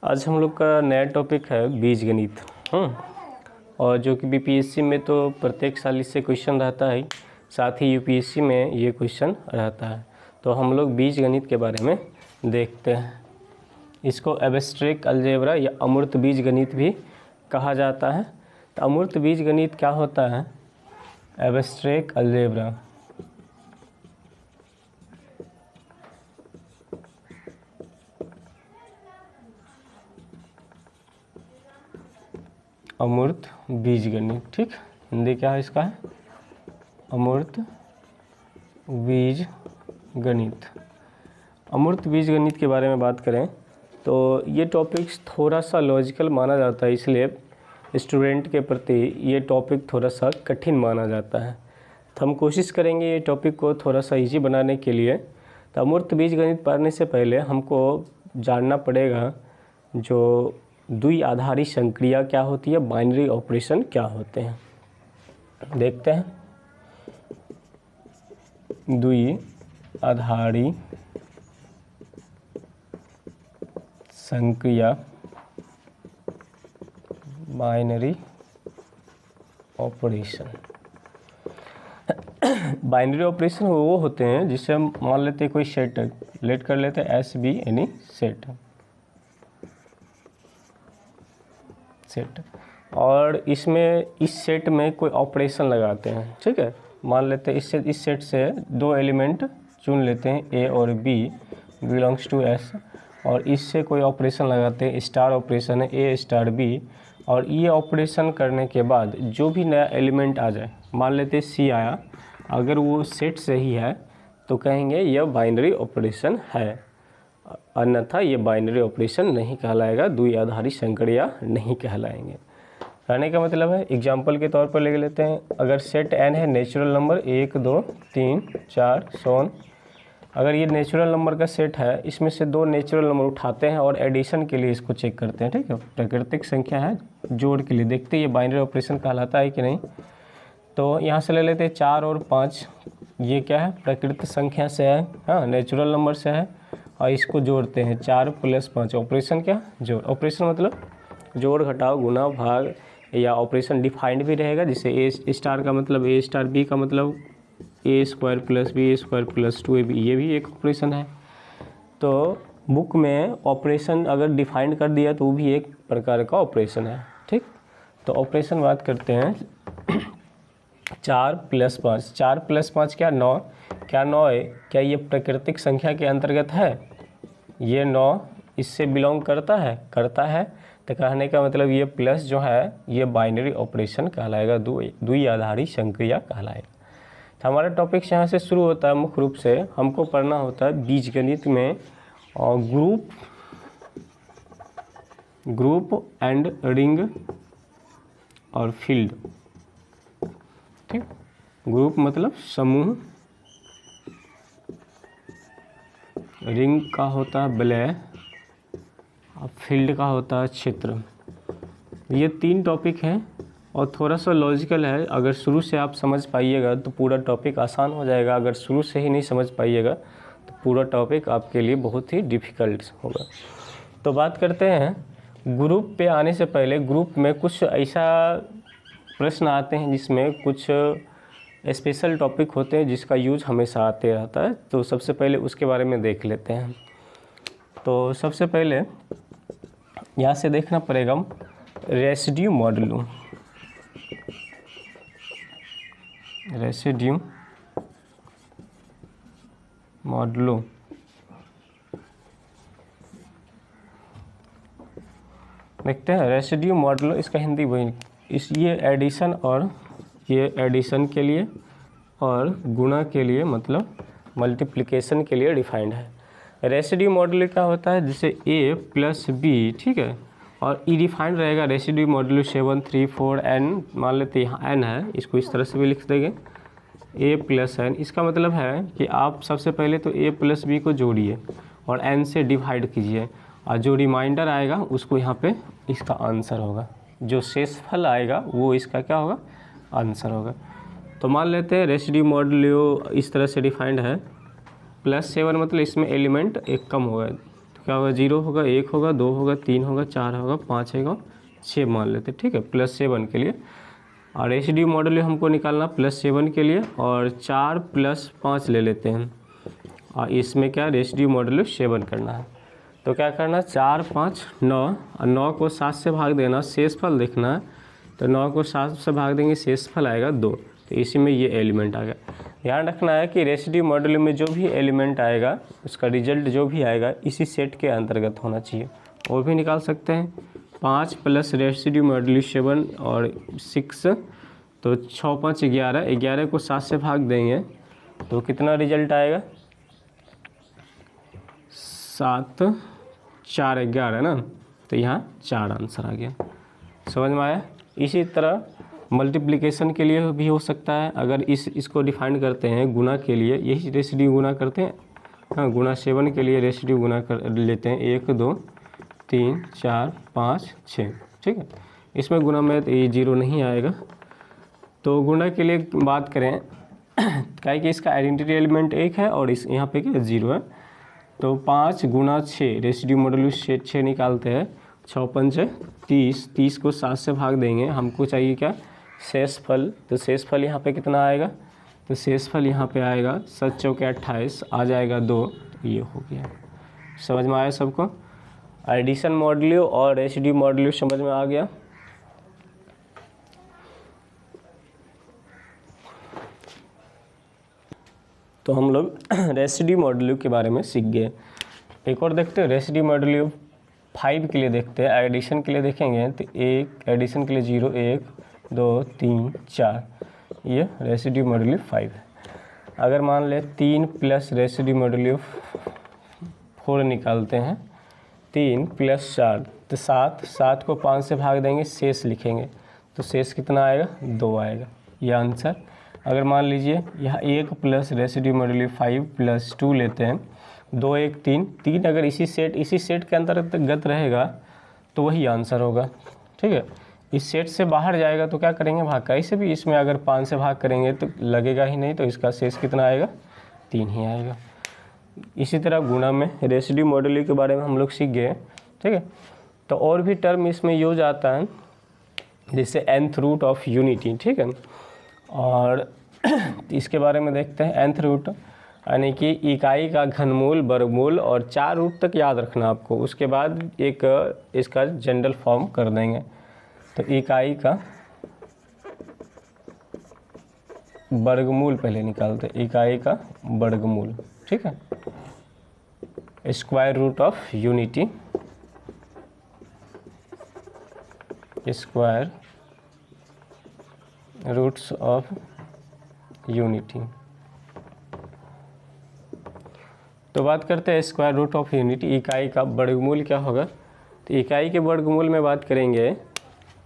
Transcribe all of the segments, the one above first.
आज हम लोग का नया टॉपिक है बीजगणित। और जो कि बीपीएससी में तो प्रत्येक साल इससे क्वेश्चन रहता है, साथ ही यूपीएससी में ये क्वेश्चन रहता है। तो हम लोग बीजगणित के बारे में देखते हैं। इसको एब्स्ट्रैक्ट अलजेब्रा या अमूर्त बीजगणित भी कहा जाता है। तो अमूर्त बीजगणित क्या होता है? एब्स्ट्रैक्ट अलजेब्रा अमूर्त बीजगणित, ठीक। हिंदी क्या है इसका? है अमूर्त बीजगणित। अमूर्त बीजगणित के बारे में बात करें तो ये टॉपिक थोड़ा सा लॉजिकल माना जाता है, इसलिए स्टूडेंट के प्रति ये टॉपिक थोड़ा सा कठिन माना जाता है। तो हम कोशिश करेंगे ये टॉपिक को थोड़ा सा इजी बनाने के लिए। तो अमूर्त बीजगणित पढ़ने से पहले हमको जानना पड़ेगा जो द्विआधारी संक्रिया क्या होती है, बाइनरी ऑपरेशन क्या होते हैं। देखते हैं। द्विआधारी संक्रिया, बाइनरी ऑपरेशन। बाइनरी ऑपरेशन वो होते हैं जिसे हम मान लेते हैं कोई सेट लेट कर लेते हैं, एस बी एनी सेट और इसमें इस सेट में कोई ऑपरेशन लगाते हैं, ठीक है। मान लेते हैं इस सेट से दो एलिमेंट चुन लेते हैं, ए और बी बिलोंग्स टू एस, और इससे कोई ऑपरेशन लगाते हैं, स्टार ऑपरेशन है, ए स्टार बी। और ये ऑपरेशन करने के बाद जो भी नया एलिमेंट आ जाए, मान लेते हैं सी आया, अगर वो सेट सही है तो कहेंगे यह बाइनरी ऑपरेशन है, अन्यथा ये बाइनरी ऑपरेशन नहीं कहलाएगा, द्विआधारी संक्रिया नहीं कहलाएंगे। कहने का मतलब है, एग्जाम्पल के तौर पर ले लेते हैं, अगर सेट एन है नेचुरल नंबर 1 2 3 4 सोन, अगर ये नेचुरल नंबर का सेट है, इसमें से दो नेचुरल नंबर उठाते हैं और एडिशन के लिए इसको चेक करते हैं, ठीक है। प्राकृतिक संख्या है, जोड़ के लिए देखते हैं ये बाइनरी ऑपरेशन कहलाता है कि नहीं। तो यहाँ से ले लेते हैं 4 और 5, ये क्या है? प्राकृतिक संख्या से है, हाँ, नेचुरल नंबर से है, और इसको जोड़ते हैं 4 + 5। ऑपरेशन क्या? जोड़। ऑपरेशन मतलब जोड़ घटाव गुना भाग, या ऑपरेशन डिफाइंड भी रहेगा, जिसे ए स्टार का मतलब ए स्टार, बी का मतलब A square plus B square plus 2ab, ये भी एक ऑपरेशन है। तो बुक में ऑपरेशन अगर डिफाइंड कर दिया तो वो भी एक प्रकार का ऑपरेशन है, ठीक। तो ऑपरेशन बात करते हैं 4 + 5, 4 + 5 क्या? 9। क्या 9 है? क्या ये प्राकृतिक संख्या के अंतर्गत है? ये 9 इससे बिलोंग करता है? करता है। तो कहने का मतलब ये प्लस जो है ये बाइनरी ऑपरेशन कहलाएगा, द्विआधारी संक्रिया कहलाएगा। तो हमारा टॉपिक यहाँ से शुरू होता है। मुख्य रूप से हमको पढ़ना होता है बीजगणित में और ग्रुप एंड रिंग और फील्ड, ठीक। ग्रुप मतलब समूह, रिंग का होता है वलय, और फील्ड का होता है क्षेत्र। ये 3 टॉपिक हैं और थोड़ा सा लॉजिकल है। अगर शुरू से आप समझ पाइएगा तो पूरा टॉपिक आसान हो जाएगा, अगर शुरू से ही नहीं समझ पाइएगा तो पूरा टॉपिक आपके लिए बहुत ही डिफ़िकल्ट होगा। तो बात करते हैं ग्रुप पे आने से पहले, ग्रुप में कुछ ऐसा प्रश्न आते हैं जिसमें कुछ स्पेशल टॉपिक होते हैं जिसका यूज हमेशा आते रहता है। तो सबसे पहले उसके बारे में देख लेते हैं। तो सबसे पहले यहाँ से देखना पड़ेगा रेसिड्यू मॉडुलो। रेसिड्यू मॉडुलो देखते हैं। रेसिड्यू मॉडुलो इसका हिंदी वही, ये एडिशन, और ये एडिशन के लिए और गुणा के लिए, मतलब मल्टीप्लिकेशन के लिए डिफाइंड है। रेसिड्यू मॉडुलो क्या होता है? जैसे a + b, ठीक है, और ई डिफाइंड रहेगा। रेसिड्यू मॉडुलो 7 3 4 n, मान लेते हैं यहाँ n है, इसको इस तरह से भी लिख देंगे a + n। इसका मतलब है कि आप सबसे पहले तो a + b को जोड़िए और n से डिवाइड कीजिए, और जो रिमाइंडर आएगा उसको यहाँ पे इसका आंसर होगा, जो शेषफल आएगा वो इसका क्या होगा? आंसर होगा। तो मान लेते हैं रेसिड्यू मॉडुलो इस तरह से डिफाइंड है, +7 मतलब इसमें एलिमेंट एक कम होगा, तो क्या होगा, 0 होगा, 1 होगा, 2 होगा, 3 होगा, 4 होगा, 5 होगा, 6 मान लेते हैं, ठीक है, +7 के लिए। और रेसिड्यू मॉडुलो हमको निकालना +7 के लिए, और 4 + 5 ले लेते हैं, और इसमें क्या रेसिड्यू मॉडुलो 7 करना है। तो क्या करना, 4 5 9, और 9 को 7 से भाग देना, शेषफल देखना है। तो 9 को 7 से भाग देंगे, शेषफल आएगा 2। तो इसी में ये एलिमेंट आ गया। ध्यान रखना है कि रेसिड्यू मॉडुलो में जो भी एलिमेंट आएगा उसका रिजल्ट जो भी आएगा इसी सेट के अंतर्गत होना चाहिए। और भी निकाल सकते हैं, 5 + रेसिड्यू मॉडुलो 7 और 6, तो 6 5 11, 11 को 7 से भाग देंगे तो कितना रिजल्ट आएगा, 7 4 11 ना, तो यहाँ 4 आंसर आ गया। समझ में आया। इसी तरह मल्टीप्लिकेशन के लिए भी हो सकता है। अगर इसको डिफाइन करते हैं गुना के लिए, यही रेसिड्यू गुना करते हैं, हाँ, गुना 7 के लिए रेसिड्यू गुना कर लेते हैं, 1 2 3 4 5 6, ठीक है। इसमें गुना में तो ये 0 नहीं आएगा। तो गुना के लिए बात करें क्या है कि इसका आइडेंटिटी एलिमेंट 1 है और इस यहाँ पे क्या 0 है। तो 5 × 6 रेसिड्यू मॉडुलो 6 निकालते हैं, 6 5 30, 30 को 7 से भाग देंगे, हमको चाहिए क्या, शेषफल। तो शेषफल यहाँ पे कितना आएगा, तो शेषफल यहाँ पे आएगा 7 चौके 28, आ जाएगा 2, तो ये हो गया। समझ में आया सबको। एडिशन मॉडुलो और रेसिड्यू मॉडुलो समझ में आ गया। तो हम लोग रेसिड्यू मॉडुलो के बारे में सीख गए। एक और देखते हैं, रेसिड्यू मॉडुलो 5 के लिए देखते हैं। एडिशन के लिए देखेंगे तो 1, एडिशन के लिए 0 1 2 3 4, ये रेसिड्यू मॉडुलो 5 है। अगर मान ले 3 + रेसिड्यू मॉडुलो 4 निकालते हैं, 3 + 4 तो 7, 7 को 5 से भाग देंगे, शेष लिखेंगे, तो शेष कितना आएगा, 2 आएगा, ये आंसर। अगर मान लीजिए यहाँ 1 + रेसिड्यू मॉडुलो 5 + 2 लेते हैं, 2 1 3, 3 अगर इसी सेट के अंतर्गत रहेगा तो वही आंसर होगा, ठीक है। इस सेट से बाहर जाएगा तो क्या करेंगे, भाग का। इसे भी इसमें अगर 5 से भाग करेंगे तो लगेगा ही नहीं, तो इसका शेष कितना आएगा, 3 ही आएगा। इसी तरह गुणा में रेसिड्यू मॉडुलो के बारे में हम लोग सीख गए, ठीक है। तो और भी टर्म इसमें यूज आता है, जैसे nth रूट ऑफ यूनिटी, ठीक है। और इसके बारे में देखते हैं। nth रूट यानी कि इकाई का घनमूल, वर्गमूल, और 4 रूट तक याद रखना आपको। उसके बाद एक इसका जनरल फॉर्म कर देंगे। तो इकाई का वर्गमूल पहले निकालते हैं, इकाई का वर्गमूल, ठीक है। Square root of unity, square roots of unity. तो बात करते हैं स्क्वायर रूट ऑफ यूनिटी, इकाई का वर्गमूल क्या होगा। तो इकाई के वर्गमूल में बात करेंगे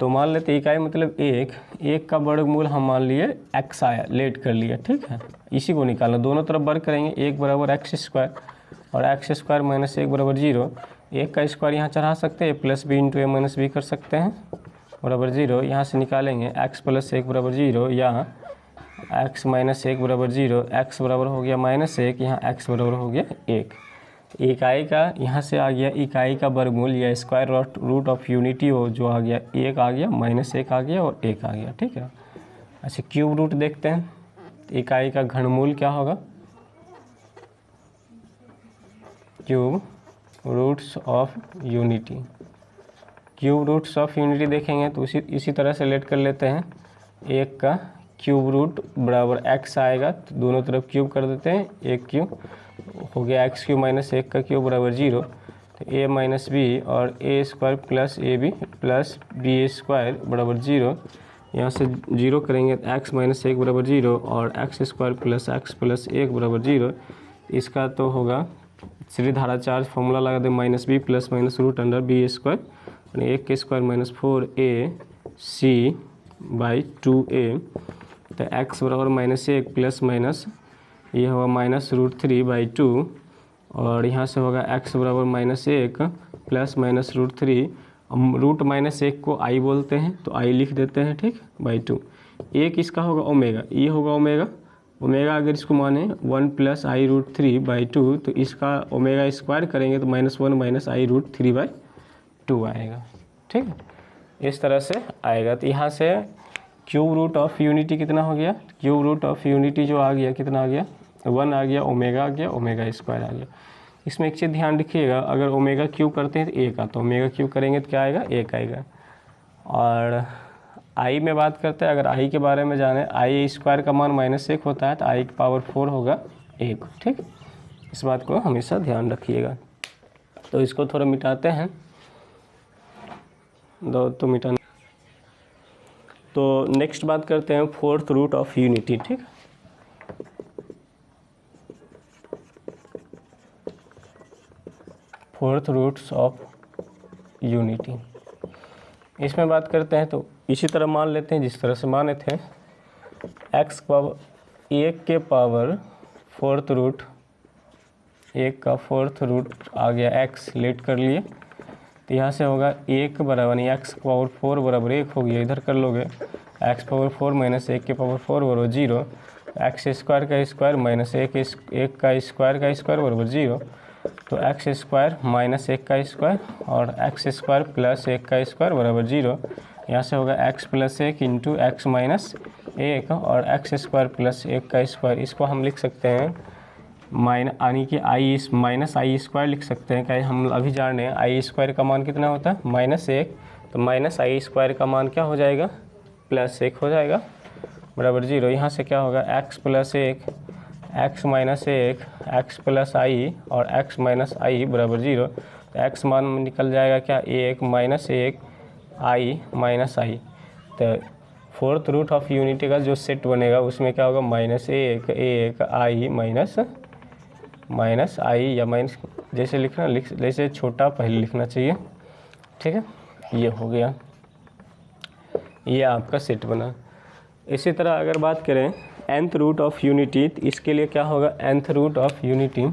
तो मान लेते इकाई मतलब 1 का वर्गमूल हम मान लिए x आया, लेट कर लिया, ठीक है। इसी को निकालना, दोनों तरफ वर्ग करेंगे, 1 = x² और x² - 1 = 0। 1 का स्क्वायर यहाँ चढ़ा सकते हैं, +b × a - b कर सकते हैं, बराबर 0। यहाँ से निकालेंगे x + 1 = 0 या x - 1 = 0, x बराबर हो गया -1, यहाँ x बराबर हो गया 1। इकाई का यहाँ से आ गया इकाई का वर्गमूल या स्क्वायर रूट ऑफ यूनिटी हो, जो आ गया 1 आ गया, -1 आ गया और 1 आ गया, ठीक है। अच्छा, क्यूब रूट देखते हैं। इकाई का घनमूल क्या होगा, cube roots of unity. Cube roots of unity देखेंगे तो इसी तरह से लेट कर लेते हैं। 1 का क्यूब रूट बराबर x आएगा, तो दोनों तरफ क्यूब कर देते हैं, 1 क्यूब हो गया, x³ - 1 का क्यूब बराबर 0। तो a - b और a² + ab + b² बराबर 0। यहाँ से 0 करेंगे तो x - 1 बराबर 0 और x² + x + 1 बराबर 0। इसका तो होगा सीधी धारा चार्ज, फॉर्मूला लगा दे -b + -√b² और 1 के स्क्वायर -4ac/2a। तो x बराबर -1 + ये होगा -√3/2 और यहाँ से होगा x बराबर -1 + -√3। रूट -1 को i बोलते हैं तो i लिख देते हैं, ठीक, /2। 1 इसका होगा ओमेगा, ये होगा ओमेगा, ओमेगा अगर इसको माने 1 + i√3/2 तो इसका ओमेगा स्क्वायर करेंगे तो -1 - i√3/2 आएगा। ठीक है, इस तरह से आएगा। तो यहाँ से क्यूब रूट ऑफ यूनिटी कितना हो गया, क्यूब रूट ऑफ यूनिटी जो आ गया कितना आ गया, 1 आ गया, ओमेगा आ गया, ओमेगा स्क्वायर आ गया। इसमें एक चीज़ ध्यान रखिएगा, अगर ओमेगा क्यूब करते हैं तो 1 आता, ओमेगा क्यूब करेंगे तो क्या आएगा, 1 आएगा। और आई में बात करते हैं, अगर आई के बारे में जाने, आई स्क्वायर का मान -1 होता है तो आई की पावर 4 होगा 1। ठीक, इस बात को हमेशा ध्यान रखिएगा। तो इसको थोड़ा मिटाते हैं, तो मिटाना। तो नेक्स्ट बात करते हैं फोर्थ रूट ऑफ यूनिटी। ठीक, फोर्थ रूट्स ऑफ यूनिटी, इसमें बात करते हैं तो इसी तरह मान लेते हैं जिस तरह से माने थे, x पावर 1 के पावर फोर्थ रूट, 1 का फोर्थ रूट आ गया x, लेट कर लिए तो यहाँ से होगा 1 बराबर नहीं, x पावर 4 बराबर 1 हो गया, इधर कर लोगे x पावर 4 - 1 के पावर 4 बराबर 0, x स्क्वायर का स्क्वायर माइनस 1 का स्क्वायर बराबर 0, तो x स्क्वायर -1 का स्क्वायर और x स्क्वायर प्लस 1 का स्क्वायर बराबर 0। यहाँ से होगा x + 1 इंटू x - 1 और x स्क्वायर प्लस 1 का स्क्वायर, इसको हम लिख सकते हैं यानी कि -i स्क्वायर लिख सकते हैं। क्या हम अभी जान रहे हैं आई स्क्वायर का मान कितना होता है, -1, तो -i स्क्वायर का मान क्या हो जाएगा, +1 हो जाएगा बराबर 0। यहाँ से क्या होगा x + 1, x - 1, x + i और x - i बराबर 0, तो x मान में निकल जाएगा क्या, 1 - 1 i - i। तो फोर्थ रूट ऑफ यूनिटी का जो सेट बनेगा उसमें क्या होगा, -1 1 i या माइनस जैसे लिखना जैसे छोटा पहले लिखना चाहिए। ठीक है, ये हो गया, ये आपका सेट बना। इसी तरह अगर बात करें nth रूट ऑफ यूनिटी, तो इसके लिए क्या होगा, nth रूट ऑफ यूनिटी